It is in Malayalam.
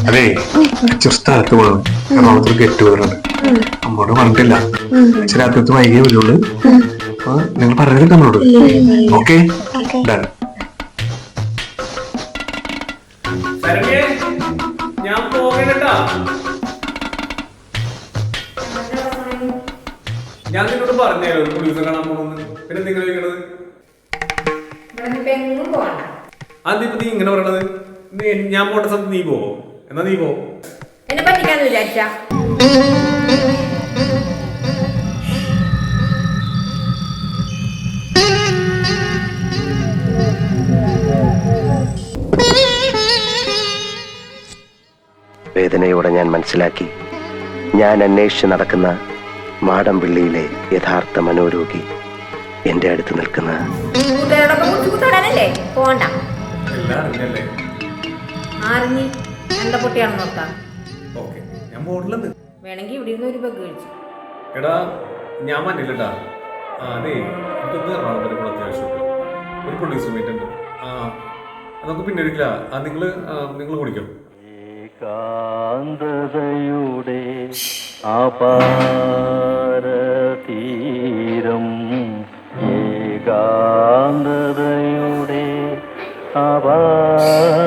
അതെ, അച്ഛൻ സ്ഥലത്ത് പോകണം. എറണാകുളത്ത് ഗെറ്റ് ടുഗദറുണ്ട്. അമ്മോട് പറഞ്ഞിട്ടില്ല. അച്ഛൻ രാത്രി വൈകിയേ വരുള്ളൂ. അപ്പൊ നിങ്ങൾ പറഞ്ഞത് നമ്മളോട്. Okay, done. ഞാൻ പോകണട്ടാ. ഞാൻ നിന്നോട് പറഞ്ഞാലോ ഒരു പ്രൊഡ്യൂസർ കാണാൻ പോകണമെന്ന്. പിന്നെ നിങ്ങൾ ചോദിക്കണത് അതിപ്പോ നീ ഇങ്ങനെ പറയണത്? ഞാൻ പോട്ട സ്ഥലത്ത് നീ പോവോ? എന്നാ നീ പോ. എന്നെ പറ്റിക്കാന്ന് വിചാരിച്ച വേദനയോടെ ഞാൻ മനസ്സിലാക്കി, ഞാൻ അന്വേഷിച്ച് നടക്കുന്ന മാടമ്പിള്ളിയിലെ യഥാർത്ഥ മനോരോഗി എന്റെ അടുത്ത് നിൽക്കുന്ന പോണ്ട. എല്ലാം അറിഞ്ഞല്ലേ? അറിഞ്ഞി എന്താ പൊട്ടിയാണെന്ന് നോക്കാം. ഓക്കെ, ഞാൻ പോണില്ലെന്ന്. വേണമെങ്കിൽ ഇവിടെ ഇരുന്ന് ഒരു ബഗ് കഴിച്ചു. എടാ ഞാൻ മഞ്ഞില്ലട്ടാ. അതെ, എനിക്കൊന്ന് എറണാകുളത്ത് ഇപ്പോൾ അത്യാവശ്യമുണ്ട്. ഒരു പ്രൊഡ്യൂസർ മീറ്റ് ഉണ്ട്. നമുക്ക് പിന്നെ ഒരിക്കല. നിങ്ങൾ കുടിക്കണം. ഏകാന്തതയുടെ അപാരതീരം, ഏകാന്തതയുടെ അപാര